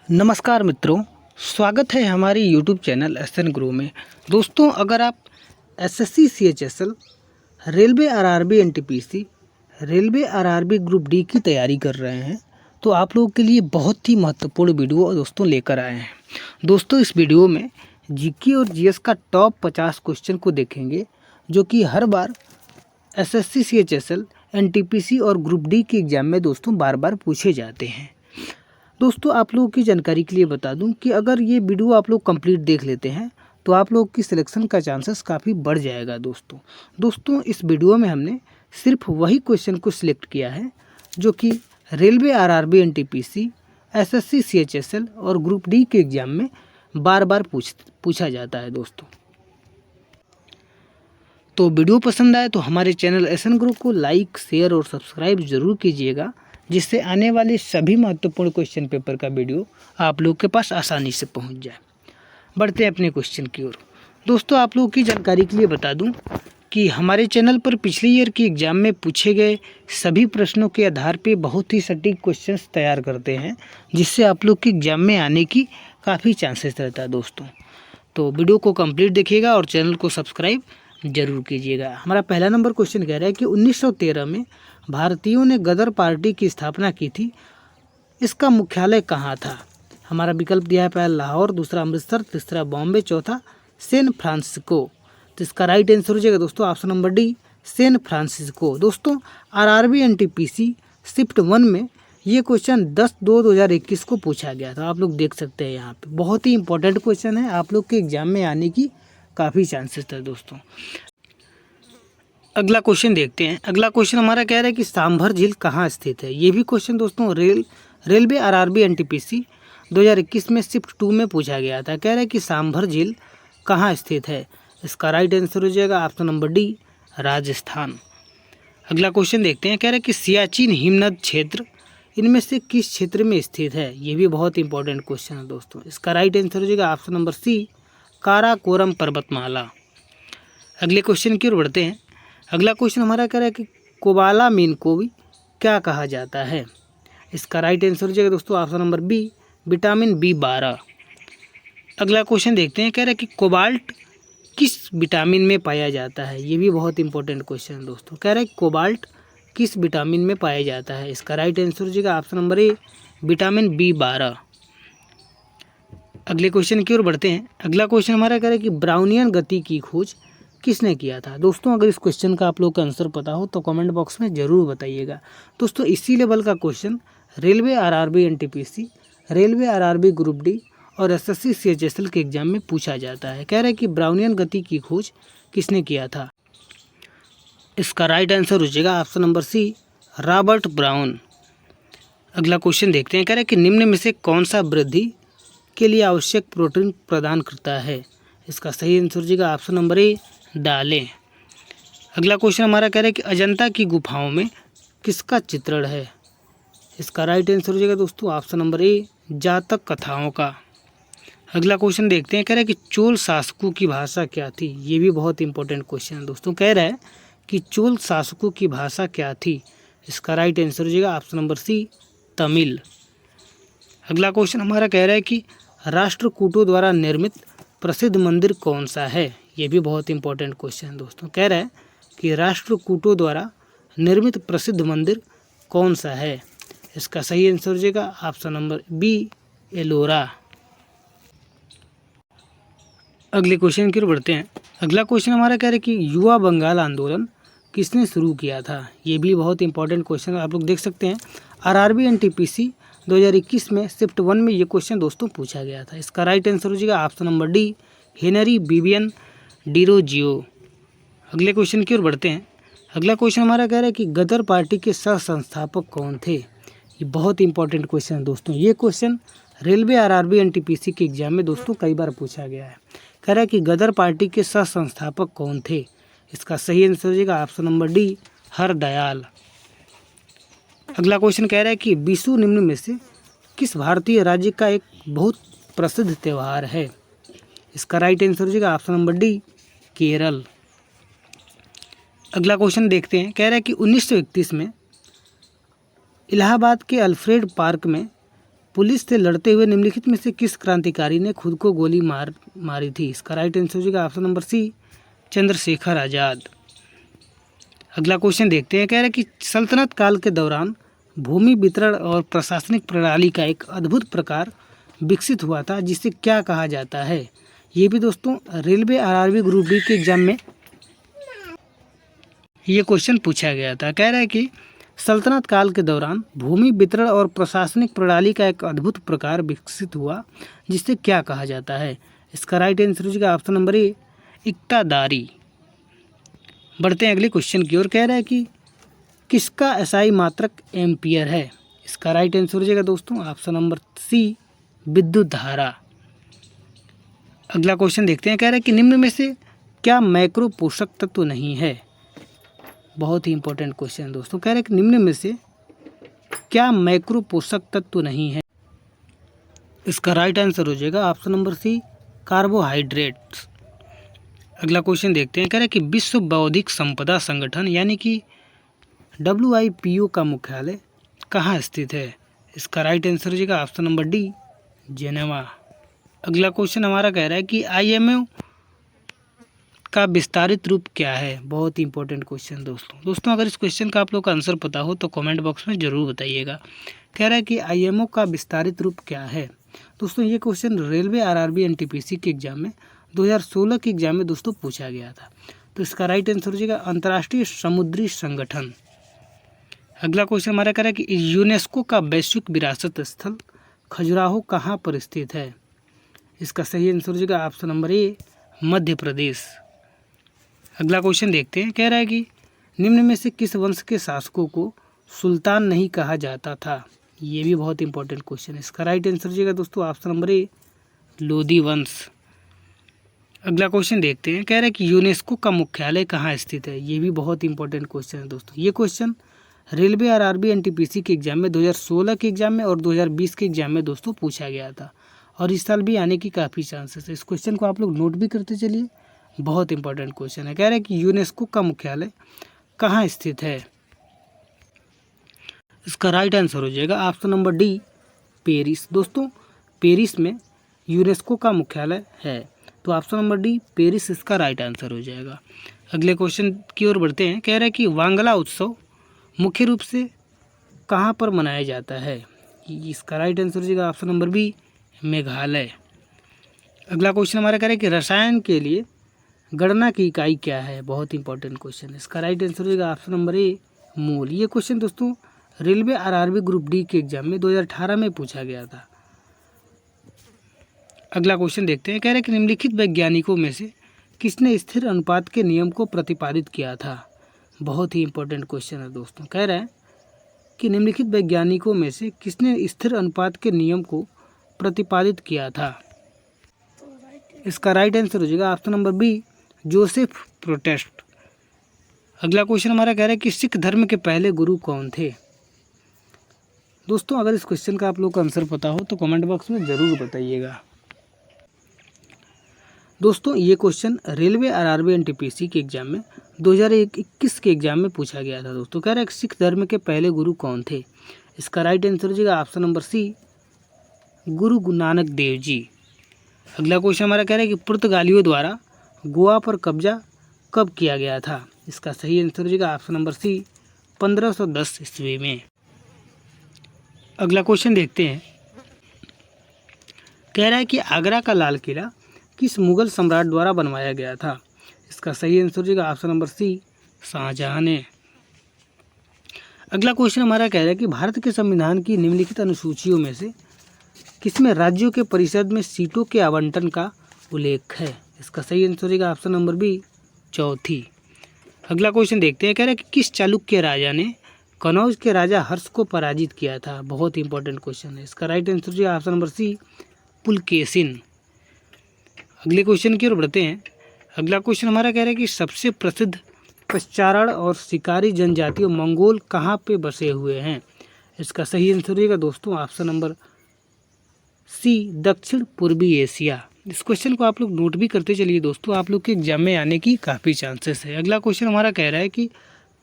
नमस्कार मित्रों, स्वागत है हमारे YouTube चैनल एसएन गुरु में। दोस्तों, अगर आप SSC CHSL, railway RRB NTPC, railway RRB group D की तैयारी कर रहे हैं तो आप लोगों के लिए बहुत ही महत्वपूर्ण वीडियो दोस्तों लेकर आए हैं। दोस्तों, इस वीडियो में जीके और जीएस का टॉप 50 क्वेश्चन को देखेंगे जो कि हर बार एसएससी सीएचएसएल, एनटीपीसी और ग्रुप डी के एग्ज़ाम में दोस्तों बार बार पूछे जाते हैं। दोस्तों, आप लोगों की जानकारी के लिए बता दूं कि अगर ये वीडियो आप लोग कंप्लीट देख लेते हैं तो आप लोग की सिलेक्शन का चांसेस काफ़ी बढ़ जाएगा। दोस्तों इस वीडियो में हमने सिर्फ वही क्वेश्चन को सिलेक्ट किया है जो कि railway RRB NTPC, SSC CHSL और ग्रुप डी के एग्ज़ाम में बार बार पूछा जाता है। दोस्तों, तो वीडियो पसंद आए तो हमारे चैनल एसएन गुरु को लाइक, शेयर और सब्सक्राइब ज़रूर कीजिएगा, जिससे आने वाले सभी महत्वपूर्ण क्वेश्चन पेपर का वीडियो आप लोग के पास आसानी से पहुंच जाए। बढ़ते हैं अपने क्वेश्चन की ओर। दोस्तों, आप लोगों की जानकारी के लिए बता दूं कि हमारे चैनल पर पिछले ईयर के एग्ज़ाम में पूछे गए सभी प्रश्नों के आधार पर बहुत ही सटीक क्वेश्चंस तैयार करते हैं, जिससे आप लोग के एग्ज़ाम में आने की काफ़ी चांसेस रहता है। दोस्तों, तो वीडियो को कंप्लीट देखिएगा और चैनल को सब्सक्राइब जरूर कीजिएगा। हमारा पहला नंबर क्वेश्चन कह रहा है कि 1913 में भारतीयों ने गदर पार्टी की स्थापना की थी, इसका मुख्यालय कहाँ था? हमारा विकल्प दिया है, पहला लाहौर, दूसरा अमृतसर, तीसरा बॉम्बे, चौथा सैन फ्रांसिस्को। तो इसका राइट आंसर हो जाएगा दोस्तों option number D, San Francisco. दोस्तों, आरआरबी एनटीपीसी शिफ्ट 1 में ये क्वेश्चन 10/2/2021 को पूछा गया था। आप लोग देख सकते हैं यहाँ पे बहुत ही इंपॉर्टेंट क्वेश्चन है, आप लोग के एग्जाम में आने की काफ़ी चांसेस है। दोस्तों, अगला क्वेश्चन देखते हैं। अगला क्वेश्चन हमारा कह रहा है कि सांभर झील कहाँ स्थित है? ये भी क्वेश्चन दोस्तों रेलवे आरआरबी एनटीपीसी 2021 में शिफ्ट 2 में पूछा गया था। कह रहा है कि सांभर झील कहाँ स्थित है? इसका राइट आंसर हो जाएगा ऑप्शन नंबर डी, राजस्थान। अगला क्वेश्चन देखते हैं। कह रहा है कि सियाचिन हिमनद क्षेत्र इनमें से किस क्षेत्र में स्थित है? ये भी बहुत इंपॉर्टेंट क्वेश्चन है दोस्तों। इसका राइट आंसर हो जाएगा ऑप्शन नंबर सी, काराकोरम पर्वतमाला। अगले क्वेश्चन की ओर बढ़ते हैं। अगला क्वेश्चन हमारा कह रहा है कि कोबालामिन को भी क्या कहा जाता है? इसका राइट आंसर हो जाएगा दोस्तों option number B, vitamin B12। अगला क्वेश्चन देखते हैं। कह रहा है कि कोबाल्ट किस विटामिन में पाया जाता है? ये भी बहुत इंपॉर्टेंट क्वेश्चन है दोस्तों। कह रहा है कि कोबाल्ट किस विटामिन में पाया जाता है? इसका राइट आंसर हो जाएगा option number A, vitamin B12। अगले क्वेश्चन की ओर बढ़ते हैं। अगला क्वेश्चन हमारा कह रहा है कि ब्राउनियन गति की खोज किसने किया था? दोस्तों, अगर इस क्वेश्चन का आप लोग का आंसर पता हो तो कमेंट बॉक्स में ज़रूर बताइएगा। दोस्तों, इसी लेवल का question railway RRB NTPC, railway RRB group D और एसएससी सीएचएसएल के एग्जाम में पूछा जाता है। कह रहा है कि ब्राउनियन गति की खोज किसने किया था? इसका राइट आंसर हो जाएगा option number C, Robert Brown. अगला क्वेश्चन देखते हैं। कह रहा है कि निम्न में से कौन सा वृद्धि के लिए आवश्यक प्रोटीन प्रदान करता है? इसका सही आंसर हो जाएगा ऑप्शन नंबर ए, दालें। अगला क्वेश्चन हमारा कह रहा है कि अजंता की गुफाओं में किसका चित्रण है? इसका राइट आंसर हो जाएगा दोस्तों ऑप्शन नंबर ए, जातक कथाओं का। अगला क्वेश्चन देखते हैं। कह रहा है कि चोल शासकों की भाषा क्या थी? ये भी बहुत इंपॉर्टेंट क्वेश्चन है दोस्तों। कह रहा है कि चोल शासकों की भाषा क्या थी? इसका राइट आंसर हो जाएगा ऑप्शन नंबर सी, तमिल। अगला क्वेश्चन हमारा कह रहा है कि राष्ट्रकूटों द्वारा निर्मित प्रसिद्ध मंदिर कौन सा है? ये भी बहुत इंपॉर्टेंट क्वेश्चन है दोस्तों। कह रहा है कि राष्ट्रकूटों द्वारा निर्मित प्रसिद्ध मंदिर कौन सा है? इसका सही आंसर हो जाएगा ऑप्शन नंबर बी, एलोरा। अगले क्वेश्चन की ओर बढ़ते हैं। अगला क्वेश्चन हमारा कह रहा है कि युवा बंगाल आंदोलन किसने शुरू किया था? ये भी बहुत इंपॉर्टेंट क्वेश्चन है, आप लोग देख सकते हैं। आरआरबी एनटीपीसी 2021 में शिफ्ट 1 में ये क्वेश्चन दोस्तों पूछा गया था। इसका राइट आंसर हो जाएगा option number D, Henry Vivian Derozio. अगले क्वेश्चन की ओर बढ़ते हैं। अगला क्वेश्चन हमारा कह रहा है कि गदर पार्टी के सह संस्थापक कौन थे? ये बहुत इंपॉर्टेंट क्वेश्चन है दोस्तों। ये क्वेश्चन रेलवे आरआरबी एनटीपीसी के एग्जाम में दोस्तों कई बार पूछा गया है। कह रहा है कि गदर पार्टी के सह संस्थापक कौन थे? इसका सही आंसर हो जाएगा ऑप्शन नंबर डी, हरदयाल। अगला क्वेश्चन कह रहा है कि विषु निम्न में से किस भारतीय राज्य का एक बहुत प्रसिद्ध त्यौहार है? इसका राइट आंसर हो जाएगा ऑप्शन नंबर डी, केरल। अगला क्वेश्चन देखते हैं। कह रहा है कि 1931 में इलाहाबाद के अल्फ्रेड पार्क में पुलिस से लड़ते हुए निम्नलिखित में से किस क्रांतिकारी ने खुद को गोली मारी थी? इसका राइट आंसर हो जाएगा ऑप्शन नंबर सी, चंद्रशेखर आज़ाद। अगला क्वेश्चन देखते हैं। कह रहा है कि सल्तनत काल के दौरान भूमि वितरण और प्रशासनिक प्रणाली का एक अद्भुत प्रकार विकसित हुआ था, जिसे क्या कहा जाता है? ये भी दोस्तों रेलवे आरआरबी ग्रुप डी के एग्जाम में ये क्वेश्चन पूछा गया था। कह रहा है कि सल्तनत काल के दौरान भूमि वितरण और प्रशासनिक प्रणाली का एक अद्भुत प्रकार विकसित हुआ, जिसे क्या कहा जाता है? इसका राइट आंसर हो जाएगा ऑप्शन नंबर ए, इक्तादारी। बढ़ते हैं अगले क्वेश्चन की ओर। कह रहा है कि किसका एसआई मात्रक एम्पियर है? इसका राइट आंसर हो जाएगा दोस्तों ऑप्शन नंबर सी, विद्युत धारा। अगला क्वेश्चन देखते हैं। कह रहा है कि निम्न में से क्या मैक्रो पोषक तत्व नहीं है? बहुत ही इंपॉर्टेंट क्वेश्चन है दोस्तों। कह रहे हैं कि निम्न में से क्या मैक्रो पोषक तत्व नहीं है? इसका राइट आंसर हो जाएगा ऑप्शन नंबर सी, कार्बोहाइड्रेट्स। अगला क्वेश्चन देखते हैं। कह रहे हैं कि विश्व बौद्धिक संपदा संगठन यानी कि WIPO का मुख्यालय कहाँ स्थित है? इसका राइट आंसर हो जाएगा ऑप्शन नंबर डी, जेनेवा। अगला क्वेश्चन हमारा कह रहा है कि IMO का विस्तारित रूप क्या है? बहुत ही इंपॉर्टेंट क्वेश्चन दोस्तों अगर इस क्वेश्चन का आप लोग का आंसर पता हो तो कमेंट बॉक्स में ज़रूर बताइएगा। कह रहा है कि IMO का विस्तारित रूप क्या है? दोस्तों ये क्वेश्चन रेलवे आरआरबी NTPC के एग्जाम में 2016 के एग्जाम में दोस्तों पूछा गया था। तो इसका राइट आंसर हो जाएगा अंतर्राष्ट्रीय समुद्री संगठन। अगला क्वेश्चन हमारा कह रहा है कि यूनेस्को का वैश्विक विरासत स्थल खजुराहो कहाँ पर स्थित है? इसका सही आंसर हो जाएगा option number A, Madhya Pradesh. अगला क्वेश्चन देखते हैं। कह रहा है कि निम्न में से किस वंश के शासकों को सुल्तान नहीं कहा जाता था? ये भी बहुत इंपॉर्टेंट क्वेश्चन है। इसका राइट आंसर हो जाएगा दोस्तों ऑप्शन नंबर ए, लोधी वंश। अगला क्वेश्चन देखते हैं। कह रहा है कि यूनेस्को का मुख्यालय कहाँ स्थित है? ये भी बहुत इंपॉर्टेंट क्वेश्चन है दोस्तों। ये क्वेश्चन रेलवे आरआरबी NTPC के एग्जाम में 2016 के एग्जाम में और 2020 के एग्जाम में दोस्तों पूछा गया था और इस साल भी आने की काफ़ी चांसेस है। इस क्वेश्चन को आप लोग नोट भी करते चलिए, बहुत इंपॉर्टेंट क्वेश्चन है। कह रहा है कि यूनेस्को का मुख्यालय कहाँ स्थित है? इसका राइट आंसर हो जाएगा ऑप्शन नंबर डी, पेरिस। दोस्तों पेरिस में यूनेस्को का मुख्यालय है, तो ऑप्शन नंबर डी, पेरिस इसका राइट आंसर हो जाएगा। अगले क्वेश्चन की ओर बढ़ते हैं। कह रहा है कि वांगला उत्सव मुख्य रूप से कहाँ पर मनाया जाता है? इसका राइट आंसर हो जाएगा ऑप्शन नंबर बी, मेघालय। अगला क्वेश्चन हमारा कह रहा है कि रसायन के लिए गणना की इकाई क्या है? बहुत इंपॉर्टेंट क्वेश्चन है। इसका राइट आंसर हो जाएगा ऑप्शन नंबर ए, मोल। ये क्वेश्चन दोस्तों रेलवे आरआरबी ग्रुप डी के एग्जाम में 2018 में पूछा गया था। अगला क्वेश्चन देखते हैं। कह रहे हैं कि निम्नलिखित वैज्ञानिकों में से किसने स्थिर अनुपात के नियम को प्रतिपादित किया था? बहुत ही इंपॉर्टेंट क्वेश्चन है दोस्तों। कह रहे हैं कि निम्नलिखित वैज्ञानिकों में से किसने स्थिर अनुपात के नियम को प्रतिपादित किया था? इसका राइट आंसर हो जाएगा option number B, Joseph protest. अगला क्वेश्चन हमारा कह रहा है कि सिख धर्म के पहले गुरु कौन थे? दोस्तों अगर इस क्वेश्चन का आप लोग को आंसर पता हो तो कमेंट बॉक्स में ज़रूर बताइएगा। दोस्तों ये क्वेश्चन रेलवे आरआरबी NTPC के एग्जाम में 2021 के एग्जाम में पूछा गया था दोस्तों। कह रहा है कि सिख धर्म के पहले गुरु कौन थे? इसका राइट आंसर हो जाएगा ऑप्शन नंबर सी, गुरु नानक देव जी। अगला क्वेश्चन हमारा कह रहा है कि पुर्तगालियों द्वारा गोवा पर कब्जा कब किया गया था? इसका सही आंसर हो जाएगा ऑप्शन नंबर सी, 1510 ईस्वी में। अगला क्वेश्चन देखते हैं। कह रहा है कि आगरा का लाल किला किस मुगल सम्राट द्वारा बनवाया गया था? इसका सही आंसर हो जाएगा ऑप्शन नंबर सी, शाहजहां ने। अगला क्वेश्चन हमारा कह रहा है कि भारत के संविधान की निम्नलिखित अनुसूचियों में से किसमें राज्यों के परिषद में सीटों के आवंटन का उल्लेख है? इसका सही आंसर हो जाएगा ऑप्शन नंबर बी, चौथी। अगला क्वेश्चन देखते हैं। कह रहा है कि किस चालुक्य राजा ने कनौज के राजा हर्ष को पराजित किया था? बहुत इंपॉर्टेंट क्वेश्चन है। इसका राइट आंसर हो जाएगा ऑप्शन नंबर सी, पुलकेशिन। अगले क्वेश्चन की ओर बढ़ते हैं। अगला क्वेश्चन हमारा कह रहा है कि सबसे प्रसिद्ध पश्चारण और शिकारी जनजातियों मंगोल कहाँ पे बसे हुए हैं? इसका सही आंसर रहेगा दोस्तों ऑप्शन नंबर सी, दक्षिण पूर्वी एशिया। इस क्वेश्चन को आप लोग नोट भी करते चलिए दोस्तों, आप लोग के एग्जाम में आने की काफ़ी चांसेस है। अगला क्वेश्चन हमारा कह रहा है कि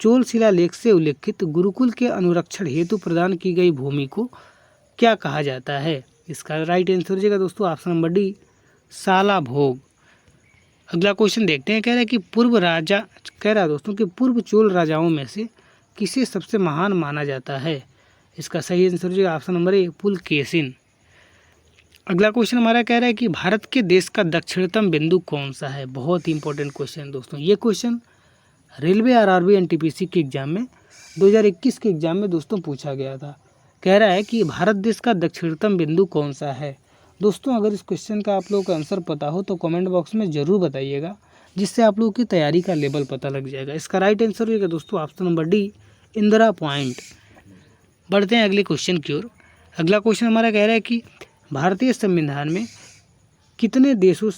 चोल शिलालेख से उल्लेखित गुरुकुल के अनुरक्षण हेतु प्रदान की गई भूमि को क्या कहा जाता है? इसका राइट आंसर हो जाएगा दोस्तों ऑप्शन नंबर डी, साला भोग। अगला क्वेश्चन देखते हैं, कह रहा है कि पूर्व चोल राजाओं में से किसे सबसे महान माना जाता है? इसका सही आंसर हो जाएगा ऑप्शन नंबर ए, पुलकेशिन। अगला क्वेश्चन हमारा कह रहा है कि भारत के देश का दक्षिणतम बिंदु कौन सा है? बहुत ही इंपॉर्टेंट क्वेश्चन दोस्तों। ये क्वेश्चन रेलवे आरआरबी एनटीपीसी के एग्जाम में 2021 के एग्जाम में दोस्तों पूछा गया था। कह रहा है कि भारत देश का दक्षिणतम बिंदु कौन सा है? दोस्तों अगर इस क्वेश्चन का आप लोगों को आंसर पता हो तो कमेंट बॉक्स में ज़रूर बताइएगा, जिससे आप लोगों की तैयारी का लेवल पता लग जाएगा। इसका राइट आंसर होगा दोस्तों option number D, Indira point. बढ़ते हैं अगले क्वेश्चन की ओर। अगला क्वेश्चन हमारा कह रहा है कि भारतीय संविधान में कितने देशों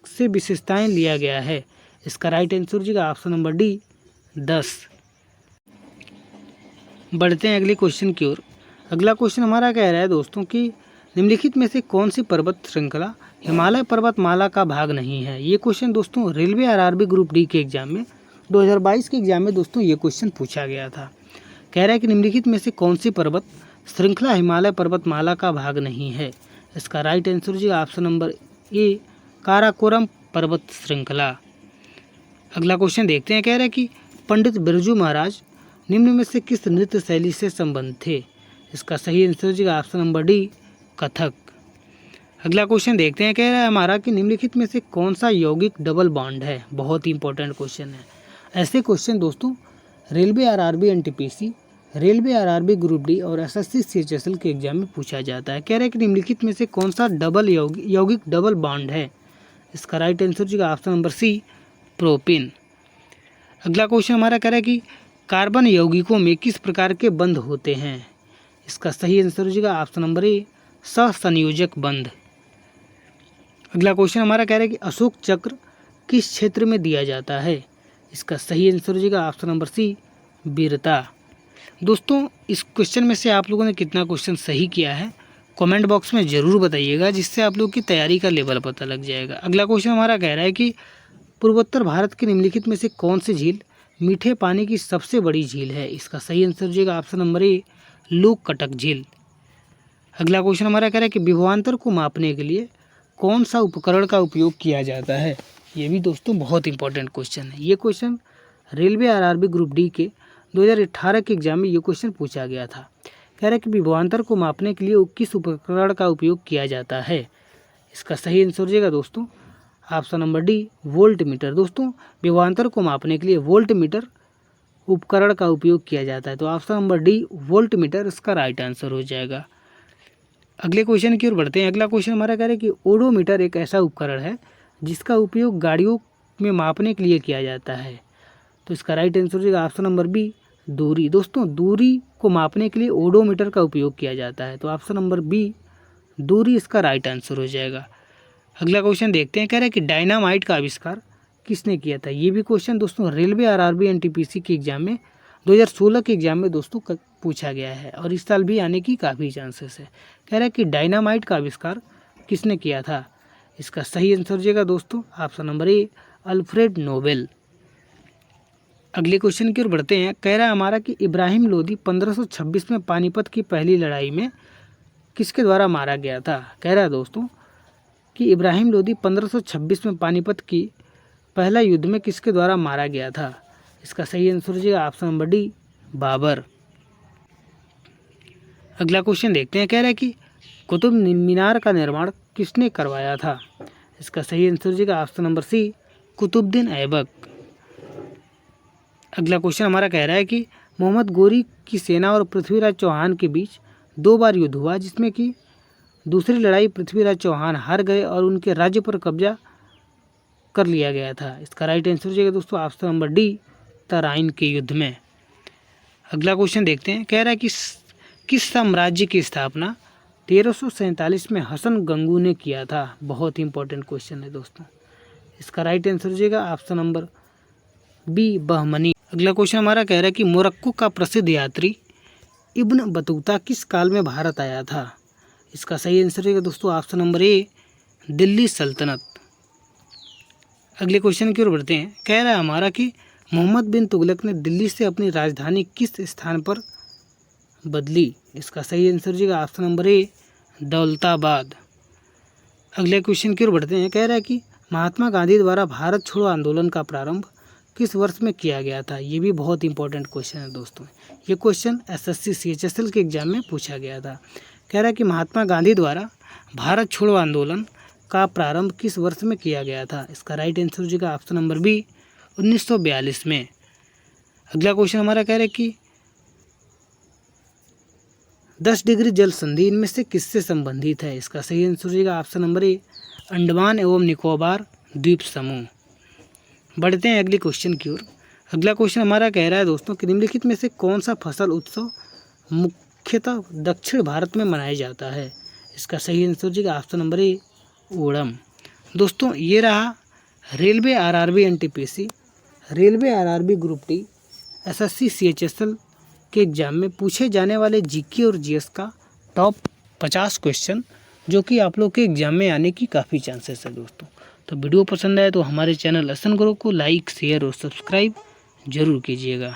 से विशेषताएं लिया गया है? इसका राइट आंसर होगा ऑप्शन नंबर डी, 10। बढ़ते हैं अगले क्वेश्चन की ओर। अगला क्वेश्चन हमारा कह रहा है दोस्तों कि निम्नलिखित में से कौन सी पर्वत श्रृंखला हिमालय पर्वतमाला का भाग नहीं है? ये क्वेश्चन दोस्तों रेलवे आरआरबी ग्रुप डी के एग्जाम में 2022 के एग्जाम में दोस्तों ये क्वेश्चन पूछा गया था। कह रहा है कि निम्नलिखित में से कौन सी पर्वत श्रृंखला हिमालय पर्वतमाला का भाग नहीं है? इसका राइट आंसर होगा ऑप्शन नंबर ए, काराकोरम पर्वत श्रृंखला। अगला क्वेश्चन देखते हैं, कह रहा है कि पंडित बिरजू महाराज निम्न में से किस नृत्य शैली से संबंध थे? इसका सही आंसर होगा ऑप्शन नंबर डी, कथक। अगला क्वेश्चन देखते हैं, कह रहा है हमारा कि निम्नलिखित में से कौन सा यौगिक डबल बॉन्ड है? बहुत ही इंपॉर्टेंट क्वेश्चन है। ऐसे क्वेश्चन दोस्तों railway RRB NTPC, railway RRB group D और एसएससी सीएचएसएल के एग्जाम में पूछा जाता है। कह रहा है कि निम्नलिखित में से कौन सा यौगिक डबल बॉन्ड है? इसका राइट आंसर होगा ऑप्शन नंबर सी, प्रोपिन। अगला क्वेश्चन हमारा कह रहा है कि कार्बन यौगिकों में किस प्रकार के बंध होते हैं? इसका सही आंसर होगा ऑप्शन नंबर ए, सहसंयोजक बंध। अगला क्वेश्चन हमारा कह रहा है कि अशोक चक्र किस क्षेत्र में दिया जाता है? इसका सही आंसर होगा ऑप्शन नंबर सी, वीरता। दोस्तों इस क्वेश्चन में से आप लोगों ने कितना क्वेश्चन सही किया है कमेंट बॉक्स में ज़रूर बताइएगा, जिससे आप लोगों की तैयारी का लेवल पता लग जाएगा। अगला क्वेश्चन हमारा कह रहा है कि पूर्वोत्तर भारत के निम्नलिखित में से कौन सी झील मीठे पानी की सबसे बड़ी झील है? इसका सही आंसर होगा ऑप्शन नंबर ए, लोककटक झील। अगला क्वेश्चन हमारा कह रहा है कि विभवांतर को मापने के लिए कौन सा उपकरण का उपयोग किया जाता है? ये भी दोस्तों बहुत इंपॉर्टेंट क्वेश्चन है। ये question railway RRB group D के 2018 के एग्जाम में ये क्वेश्चन पूछा गया था। कह रहा है कि विभवांतर को मापने के लिए किस उपकरण का उपयोग किया जाता है? इसका सही आंसर हो जाएगा दोस्तों option number D, volt meter. दोस्तों विभवांतर को मापने के लिए वोल्ट मीटर उपकरण का उपयोग किया जाता है, तो option number D, volt meter इसका राइट आंसर हो जाएगा। अगले क्वेश्चन की ओर बढ़ते हैं। अगला क्वेश्चन हमारा कह रहा है कि ओडोमीटर एक ऐसा उपकरण है जिसका उपयोग गाड़ियों में मापने के लिए किया जाता है, तो इसका राइट आंसर होगा ऑप्शन नंबर बी, दूरी। दोस्तों दूरी को मापने के लिए ओडोमीटर का उपयोग किया जाता है, तो ऑप्शन नंबर बी, दूरी इसका राइट आंसर हो जाएगा। अगला क्वेश्चन देखते हैं, कह रहा है कि डायनामाइट का आविष्कार किसने किया था? ये भी क्वेश्चन दोस्तों रेलवे आरआरबी एनटीपीसी के एग्जाम में 2016 के एग्जाम में दोस्तों पूछा गया है और इस साल भी आने की काफ़ी चांसेस है। कह रहा है कि डायनामाइट का आविष्कार किसने किया था? इसका सही आंसर हो जाएगा दोस्तों option number A, Alfred Nobel. अगले क्वेश्चन की ओर बढ़ते हैं। कह रहा है हमारा कि इब्राहिम लोदी 1526 में पानीपत की पहली लड़ाई में किसके द्वारा मारा गया था? कह रहा है दोस्तों कि इब्राहिम लोदी 1526 में पानीपत की पहला युद्ध में किसके द्वारा मारा गया था? इसका सही आंसर हो जाएगा ऑप्शन नंबर डी, बाबर। अगला क्वेश्चन देखते हैं। कह रहा है कि कुतुब मीनार का निर्माण किसने करवाया था? इसका सही आंसर हो जाएगा option number C, Qutubuddin Aibak. अगला क्वेश्चन हमारा कह रहा है कि मोहम्मद गोरी की सेना और पृथ्वीराज चौहान के बीच 2 बार युद्ध हुआ, जिसमें कि दूसरी लड़ाई पृथ्वीराज चौहान हार गए और उनके राज्य पर कब्जा कर लिया गया था। इसका राइट आंसर हो जाएगा दोस्तों ऑप्शन नंबर डी, तराइन के युद्ध में। अगला क्वेश्चन देखते हैं। कह रहा है कि किस साम्राज्य की स्थापना 1347 में हसन गंगू ने किया था? बहुत ही इंपॉर्टेंट क्वेश्चन है दोस्तों। इसका राइट आंसर हो जाएगा ऑप्शन नंबर बी, बहमनी। अगला क्वेश्चन हमारा कह रहा है कि मोरक्को का प्रसिद्ध यात्री इब्न बतूता किस काल में भारत आया था? इसका सही आंसर होगा दोस्तों ऑप्शन नंबर ए, दिल्ली सल्तनत। अगले क्वेश्चन की ओर बढ़ते हैं। कह रहा है हमारा कि मोहम्मद बिन तुगलक ने दिल्ली से अपनी राजधानी किस स्थान पर बदली? इसका सही आंसर हो जाएगा ऑप्शन नंबर ए दौलताबाद। अगले क्वेश्चन की ओर बढ़ते हैं। कह रहा है कि महात्मा गांधी द्वारा भारत छोड़ो आंदोलन का प्रारंभ किस वर्ष में किया गया था। ये भी बहुत इंपॉर्टेंट क्वेश्चन है दोस्तों। ये क्वेश्चन एसएससी CHSL के एग्जाम में पूछा गया था। कह रहा है कि महात्मा गांधी द्वारा भारत छोड़ो आंदोलन का प्रारंभ किस वर्ष में किया गया था। इसका राइट आंसर हो जाएगा ऑप्शन नंबर बी 1942 में। अगला क्वेश्चन हमारा कह रहा है कि 10 डिग्री जल संधि इनमें से किससे संबंधित है। इसका सही आंसर हो जाएगा ऑप्शन नंबर ए अंडमान एवं निकोबार द्वीप समूह। बढ़ते हैं अगले क्वेश्चन की ओर। अगला क्वेश्चन हमारा कह रहा है दोस्तों कि निम्नलिखित में से कौन सा फसल उत्सव मुख्यतः दक्षिण भारत में मनाया जाता है। इसका सही आंसर हो जाएगा ऑप्शन नंबर ए ओणम। दोस्तों ये रहा railway RRB NTPC, railway RRB group D, SSC CHSL के एग्जाम में पूछे जाने वाले GK और GS का टॉप 50 क्वेश्चन जो कि आप लोग के एग्जाम में आने की काफ़ी चांसेस है दोस्तों। तो वीडियो पसंद आए तो हमारे चैनल लेसन गुरु को लाइक शेयर और सब्सक्राइब जरूर कीजिएगा।